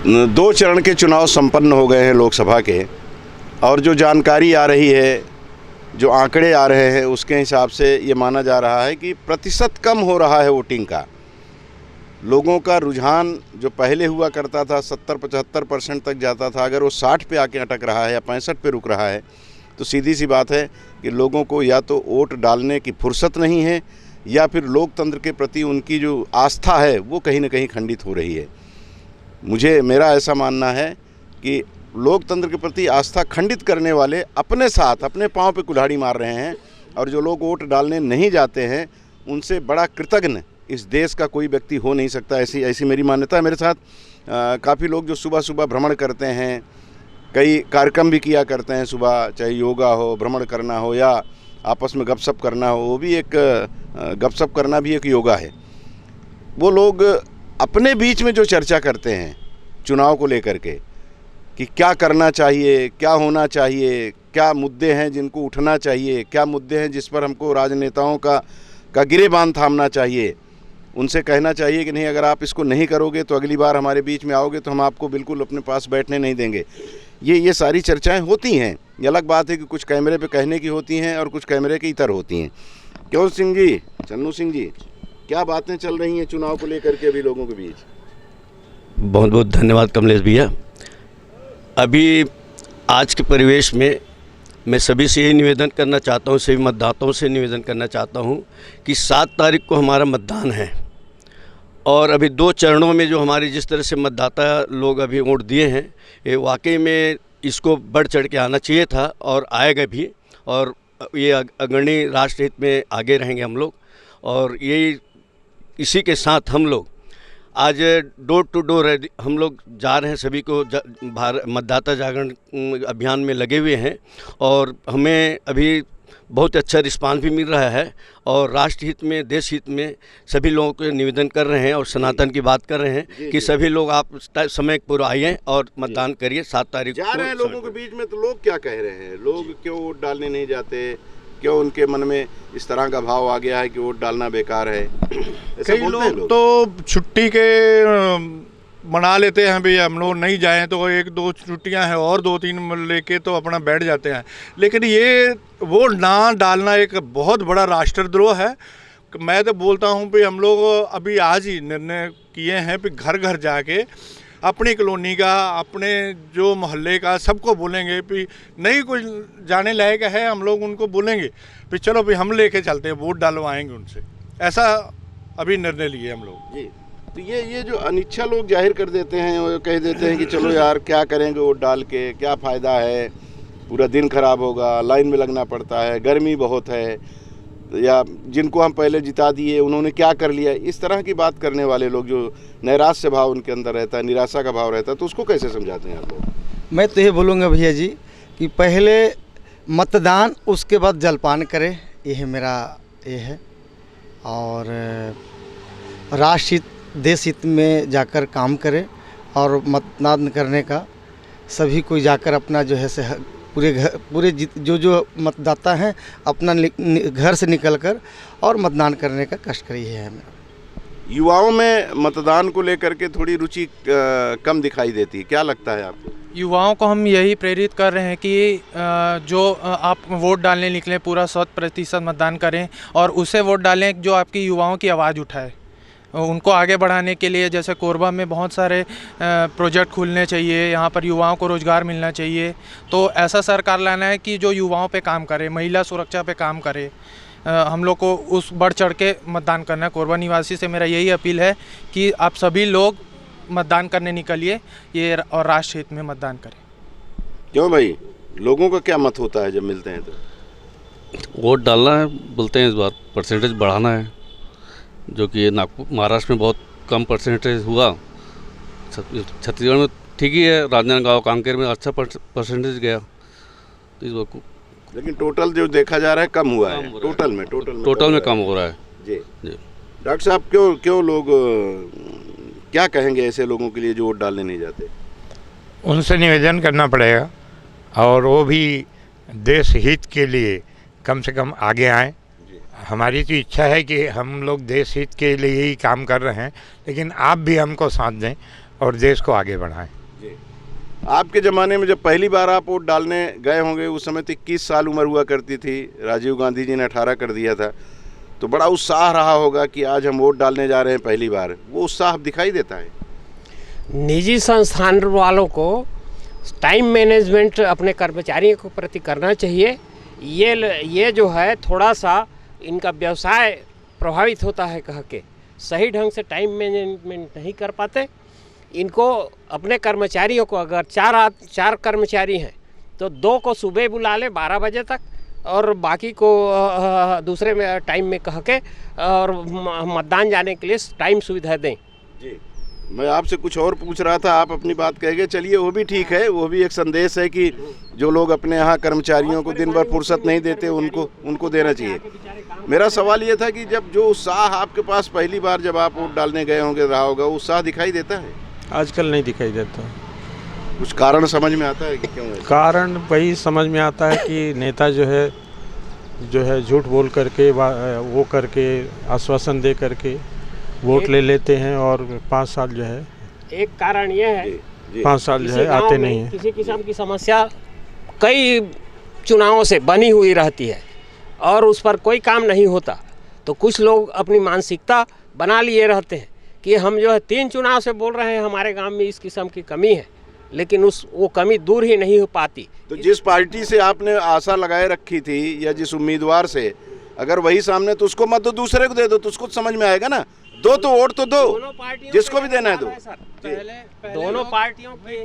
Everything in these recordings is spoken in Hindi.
दो चरण के चुनाव संपन्न हो गए हैं लोकसभा के, और जो जानकारी आ रही है, जो आंकड़े आ रहे हैं, उसके हिसाब से ये माना जा रहा है कि प्रतिशत कम हो रहा है वोटिंग का। लोगों का रुझान जो पहले हुआ करता था 70-75% तक जाता था, अगर वो 60 पे आके अटक रहा है या 65 पे रुक रहा है, तो सीधी सी बात है कि लोगों को या तो वोट डालने की फुर्सत नहीं है, या फिर लोकतंत्र के प्रति उनकी जो आस्था है वो कहीं ना कहीं खंडित हो रही है। मेरा ऐसा मानना है कि लोकतंत्र के प्रति आस्था खंडित करने वाले अपने साथ अपने पांव पे कुल्हाड़ी मार रहे हैं, और जो लोग वोट डालने नहीं जाते हैं उनसे बड़ा कृतज्ञ इस देश का कोई व्यक्ति हो नहीं सकता। ऐसी मेरी मान्यता है। मेरे साथ काफ़ी लोग जो सुबह सुबह भ्रमण करते हैं, कई कार्यक्रम भी किया करते हैं सुबह, चाहे योगा हो, भ्रमण करना हो, या आपस में गपशप करना हो, वो भी एक गपशप करना भी एक योगा है। वो लोग अपने बीच में जो चर्चा करते हैं चुनाव को लेकर के कि क्या करना चाहिए, क्या होना चाहिए, क्या मुद्दे हैं जिनको उठना चाहिए, क्या मुद्दे हैं जिस पर हमको राजनेताओं का गिरेबान थामना चाहिए, उनसे कहना चाहिए कि नहीं, अगर आप इसको नहीं करोगे तो अगली बार हमारे बीच में आओगे तो हम आपको बिल्कुल अपने पास बैठने नहीं देंगे। ये सारी चर्चाएं होती हैं। ये अलग बात है कि कुछ कैमरे पे कहने की होती हैं और कुछ कैमरे के इतर होती हैं। क्यों सिंह जी, चन्नू सिंह जी, क्या बातें चल रही हैं चुनाव को लेकर के अभी लोगों के बीच? बहुत बहुत धन्यवाद कमलेश भैया। अभी आज के परिवेश में मैं सभी से यही निवेदन करना चाहता हूँ, सभी मतदाताओं से निवेदन करना चाहता हूँ कि 7 तारीख को हमारा मतदान है, और अभी 2 चरणों में जो हमारे जिस तरह से मतदाता लोग अभी वोट दिए हैं, ये वाकई में इसको बढ़ चढ़ के आना चाहिए था और आएगा भी, और ये अग्रणी राष्ट्र हित में आगे रहेंगे हम लोग। और यही इसी के साथ हम लोग आज डोर टू डोर हम लोग जा रहे हैं, सभी को मतदाता जागरण अभियान में लगे हुए हैं, और हमें अभी बहुत अच्छा रिस्पांस भी मिल रहा है, और राष्ट्र हित में, देश हित में सभी लोगों को निवेदन कर रहे हैं और सनातन की बात कर रहे हैं कि सभी लोग आप समय पूर्व आइए और मतदान करिए। 7 तारीख जा रहे हैं लोगों के बीच में, तो लोग क्या कह रहे हैं? लोग क्यों वोट डालने नहीं जाते? क्यों उनके मन में इस तरह का भाव आ गया है कि वोट डालना बेकार है? कई लोग तो छुट्टी के मना लेते हैं, भाई हम लोग नहीं जाएं तो 1-2 छुट्टियां हैं और 2-3 लेके तो अपना बैठ जाते हैं। लेकिन ये वोट ना डालना एक बहुत बड़ा राष्ट्रद्रोह है। मैं तो बोलता हूं कि हम लोग अभी आज ही निर्णय किए हैं कि घर घर जाके अपनी कॉलोनी का, अपने जो मोहल्ले का सबको बोलेंगे कि नहीं कुछ जाने लायक है, हम लोग उनको बोलेंगे कि चलो भाई हम लेके चलते हैं, वोट डालवाएंगे उनसे। ऐसा अभी निर्णय लिए हम लोग जी। तो ये जो अनिच्छा लोग जाहिर कर देते हैं, वो कह देते हैं कि चलो यार क्या करेंगे वोट डाल के, क्या फ़ायदा है, पूरा दिन खराब होगा, लाइन में लगना पड़ता है, गर्मी बहुत है, या जिनको हम पहले जिता दिए उन्होंने क्या कर लिया, इस तरह की बात करने वाले लोग, जो नैराश्य भाव उनके अंदर रहता है, निराशा का भाव रहता है, तो उसको कैसे समझाते हैं आप लोग? मैं तो ये बोलूँगा भैया जी कि पहले मतदान, उसके बाद जलपान करें, यह मेरा ये है। और राष्ट्र हित, देश हित में जाकर काम करें, और मतदान करने का सभी कोई जाकर अपना जो है पूरे जो मतदाता हैं अपना घर से निकलकर और मतदान करने का कष्ट करी है। मेरा युवाओं में मतदान को लेकर के थोड़ी रुचि कम दिखाई देती है, क्या लगता है आपको? युवाओं को हम यही प्रेरित कर रहे हैं कि जो आप वोट डालने निकलें पूरा 100% मतदान करें, और उसे वोट डालें जो आपकी युवाओं की आवाज़ उठाए। उनको आगे बढ़ाने के लिए जैसे कोरबा में बहुत सारे प्रोजेक्ट खुलने चाहिए, यहाँ पर युवाओं को रोज़गार मिलना चाहिए। तो ऐसा सरकार लाना है कि जो युवाओं पे काम करे, महिला सुरक्षा पे काम करे। हम लोग को उस बढ़ चढ़ के मतदान करना है। कोरबा निवासी से मेरा यही अपील है कि आप सभी लोग मतदान करने निकलिए ये, और राष्ट्र हित में मतदान करें। क्यों भाई, लोगों का क्या मत होता है जब मिलते हैं? तो वोट डालना है, बोलते हैं इस बार परसेंटेज बढ़ाना है, जो कि नागपुर महाराष्ट्र में बहुत कम परसेंटेज हुआ। छत्तीसगढ़ में ठीक ही है, राजनांदगांव कांकेर में अच्छा परसेंटेज गया। तो इस वक्त लेकिन टोटल जो देखा जा रहा है कम हुआ है, टोटल में कम हो रहा है। जी। डॉक्टर साहब, क्यों लोग क्या कहेंगे ऐसे लोगों के लिए जो वोट डालने नहीं जाते? उनसे निवेदन करना पड़ेगा, और वो भी देश हित के लिए कम से कम आगे आएँ। हमारी तो इच्छा है कि हम लोग देश हित के लिए ही काम कर रहे हैं, लेकिन आप भी हमको साथ दें और देश को आगे बढ़ाएं। आपके ज़माने में जब पहली बार आप वोट डालने गए होंगे, उस समय तो 21 साल उम्र हुआ करती थी, राजीव गांधी जी ने 18 कर दिया था, तो बड़ा उत्साह रहा होगा कि आज हम वोट डालने जा रहे हैं पहली बार। वो उत्साह दिखाई देता है। निजी संस्थान वालों को टाइम मैनेजमेंट अपने कर्मचारियों के प्रति करना चाहिए। ये जो है थोड़ा सा इनका व्यवसाय प्रभावित होता है कह के सही ढंग से टाइम मैनेजमेंट नहीं कर पाते। इनको अपने कर्मचारियों को अगर चार कर्मचारी हैं तो 2 को सुबह बुला ले 12 बजे तक और बाकी को दूसरे में टाइम में कह के और मतदान जाने के लिए टाइम सुविधा दें। जी, मैं आपसे कुछ और पूछ रहा था, आप अपनी बात कह गए। चलिए, वो भी ठीक है, वो भी एक संदेश है कि जो लोग अपने यहाँ कर्मचारियों को दिन भर फुर्सत नहीं देते उनको देना चाहिए। मेरा सवाल ये था कि जब जो उत्साह आपके पास पहली बार जब आप वोट डालने गए होंगे रहा होगा, उत्साह दिखाई देता है? आजकल नहीं दिखाई देता। कुछ कारण समझ में आता है कि क्यों है? कारण वही समझ में आता है कि नेता जो है झूठ बोल करके वो करके आश्वासन दे करके वोट ले लेते हैं और 5 साल जो है, एक कारण ये है 5 साल जो है आते नहीं हैं। किसी किस्म की समस्या कई चुनावों से बनी हुई रहती है और उस पर कोई काम नहीं होता, तो कुछ लोग अपनी मानसिकता बना लिए रहते हैं कि हम जो है 3 चुनाव से बोल रहे हैं हमारे गांव में इस किस्म की कमी है, लेकिन वो कमी दूर ही नहीं हो पाती। तो जिस पार्टी से आपने आशा लगाए रखी थी या जिस उम्मीदवार से, अगर वही सामने तो उसको मत दो, दूसरे को दे दो, तो उसको समझ में आएगा ना। दो तो वोट तो दो, जिसको भी देना है दो। दोनों पार्टियों की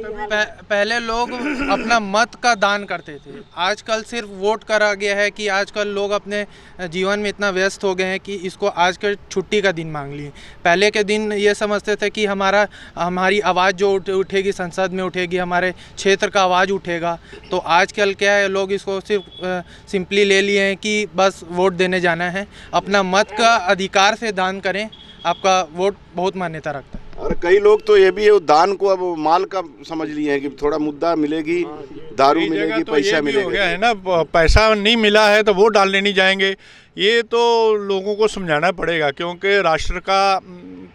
पहले लोग अपना मत का दान करते थे, आजकल सिर्फ वोट करा गया है कि आजकल लोग अपने जीवन में इतना व्यस्त हो गए हैं कि इसको आज के छुट्टी का दिन मांग लिए। पहले के दिन ये समझते थे कि हमारी आवाज़ जो उठेगी संसद में उठेगी, हमारे क्षेत्र का आवाज़ उठेगा। तो आजकल क्या है, लोग इसको सिर्फ सिंपली ले लिए हैं कि बस वोट देने जाना है। अपना मत का अधिकार से दान करें, आपका वोट बहुत मान्यता रखता है। और कई लोग तो ये भी है, दान को अब माल का समझ लिए हैं कि थोड़ा मुद्दा मिलेगी, दारू मिलेगी, तो पैसा ये भी हो गया मिलेगा। है ना, पैसा नहीं मिला है तो वोट डालने नहीं जाएंगे। ये तो लोगों को समझाना पड़ेगा, क्योंकि राष्ट्र का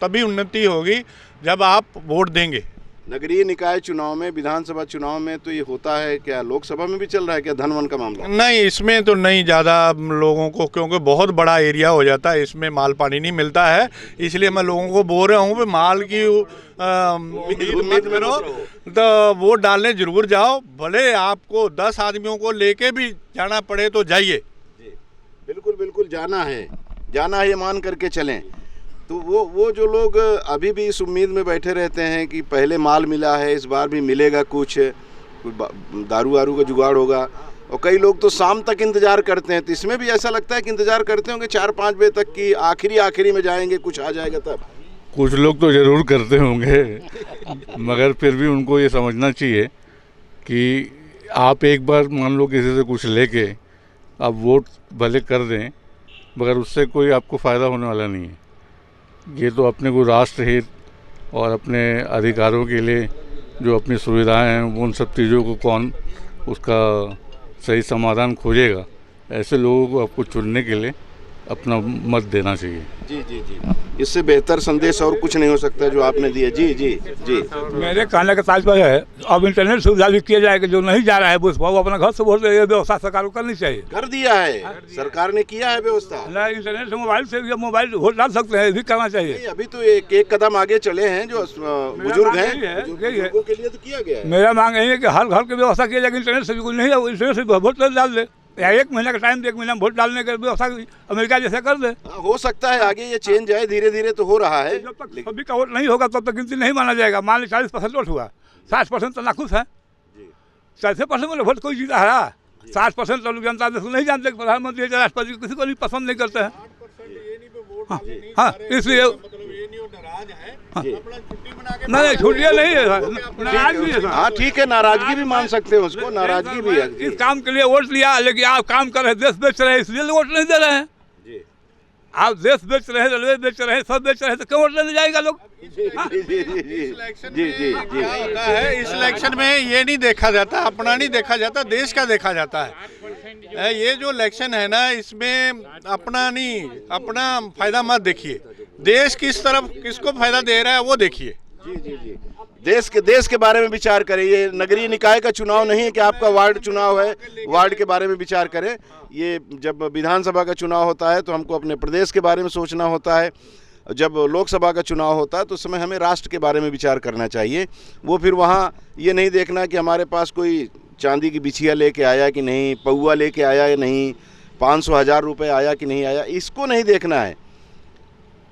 तभी उन्नति होगी जब आप वोट देंगे। नगरीय निकाय चुनाव में, विधानसभा चुनाव में तो ये होता है क्या? लोकसभा में भी चल रहा है क्या धन वन का मामला? नहीं, इसमें तो नहीं ज़्यादा लोगों को, क्योंकि बहुत बड़ा एरिया हो जाता है, इसमें माल पानी नहीं मिलता है। इसलिए मैं लोगों को बोल रहा हूँ कि माल की उम्मीद करो तो वोट डालने जरूर जाओ, भले आपको 10 आदमियों को लेके भी जाना पड़े तो जाइए। बिल्कुल बिल्कुल, जाना है ये मान करके चलें। तो वो जो लोग अभी भी इस उम्मीद में बैठे रहते हैं कि पहले माल मिला है, इस बार भी मिलेगा, कुछ दारू वारू का जुगाड़ होगा, और कई लोग तो शाम तक इंतज़ार करते हैं। तो इसमें भी ऐसा लगता है कि इंतज़ार करते होंगे 4-5 बजे तक कि आखिरी में जाएंगे, कुछ आ जाएगा तब। कुछ लोग तो ज़रूर करते होंगे, मगर फिर भी उनको ये समझना चाहिए कि आप एक बार मान लो किसी से कुछ लेके आप वोट भले कर दें, मगर उससे कोई आपको फ़ायदा होने वाला नहीं है। ये तो अपने को राष्ट्र हित और अपने अधिकारों के लिए जो अपनी सुविधाएं हैं, उन सब चीज़ों को कौन उसका सही समाधान खोजेगा? ऐसे लोगों को आपको चुनने के लिए अपना मत देना चाहिए। जी जी जी, इससे बेहतर संदेश और कुछ नहीं हो सकता जो आपने दिया। जी जी जी, मेरे कहने का तात्पर्य है अब इंटरनेट सुविधा भी किया जाए कि जो नहीं जा रहा है वो अपना घर से वोट, ये व्यवस्था सरकार को करनी चाहिए। कर दिया है, सरकार ने किया है व्यवस्था। ना इंटरनेट से मोबाइल वोट डाल सकते हैं, ये भी करना चाहिए। अभी तो एक कदम आगे चले हैं जो बुजुर्ग हैं, बुजुर्गों के लिए तो किया गया है। मेरा मांग यही है कि हर घर की व्यवस्था किया जाए, इंटरनेट से भी कुछ नहीं है, इंटरनेट से वोट डाल दे, या 1 महीने का टाइम दे, 1 महीना में वोट डालने की व्यवस्था अमेरिका जैसे कर दे। हो सकता है आगे ये चेंज आए, धीरे धीरे तो हो रहा है। जब तक सभी का वोट नहीं होगा तब तक गिनती नहीं माना जाएगा। मान ली 40% वोट हुआ, 60% तो नाखुश है, 40% में वोट कोई जीता है, 60% तो लोग जनता नहीं जानते कि प्रधानमंत्री राष्ट्रपति किसी को नहीं पसंद नहीं करते हैं। हाँ, इसलिए नहीं, छुट्टियाँ नहीं है, नाराजगी है। हाँ ठीक है, नाराजगी भी मान सकते हैं उसको, नाराजगी भी है। इस काम के लिए वोट लिया, लेकिन आप काम कर रहे, देश बेच रहे हैं, इसलिए वोट नहीं दे रहे हैं। आप देश बेच रहे हैं, रेलवे बेच रहे हैं, सब बेच रहे हैं, तो क्यों वोट लेने जाएगा लोग? जी जी जी, क्या होता है इस इलेक्शन में, ये नहीं देखा जाता, अपना नहीं देखा जाता, देश का देखा जाता है। ये जो इलेक्शन है ना, इसमें अपना नहीं, अपना फायदा मत देखिए, देश किस तरफ किसको फायदा दे रहा है वो देखिए। जी जी जी, देश के बारे में विचार करें। ये नगरीय निकाय का चुनाव नहीं है कि आपका वार्ड चुनाव है, वार्ड के बारे में विचार करें। ये जब विधानसभा का चुनाव होता है तो हमको अपने प्रदेश के बारे में सोचना होता है। जब लोकसभा का चुनाव होता है तो उस समय हमें राष्ट्र के बारे में विचार करना चाहिए। वो फिर वहाँ ये नहीं देखना कि हमारे पास कोई चांदी की बिछिया लेके आया कि नहीं, पौआ लेके आया या नहीं, 500-1000 रुपये आया कि नहीं आया, इसको नहीं देखना है।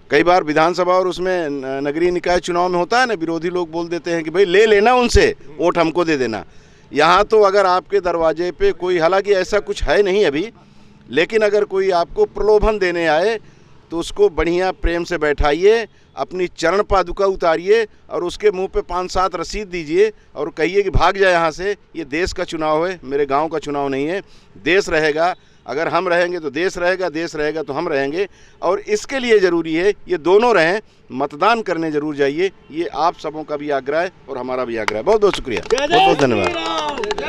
कई बार विधानसभा और उसमें नगरीय निकाय चुनाव में होता है ना, विरोधी लोग बोल देते हैं कि भाई ले लेना उनसे, वोट हमको दे देना। यहाँ तो अगर आपके दरवाजे पे कोई, हालांकि ऐसा कुछ है नहीं अभी, लेकिन अगर कोई आपको प्रलोभन देने आए तो उसको बढ़िया प्रेम से बैठाइए, अपनी चरण पादुका उतारिए और उसके मुंह पे 5-7 रसीद दीजिए और कहिए कि भाग जाए यहाँ से। ये देश का चुनाव है, मेरे गांव का चुनाव नहीं है। देश रहेगा, अगर हम रहेंगे तो देश रहेगा, देश रहेगा तो हम रहेंगे। और इसके लिए ज़रूरी है ये दोनों रहें, मतदान करने ज़रूर जाइए। ये आप सबों का भी आग्रह है और हमारा भी आग्रह है। बहुत बहुत शुक्रिया, बहुत बहुत धन्यवाद।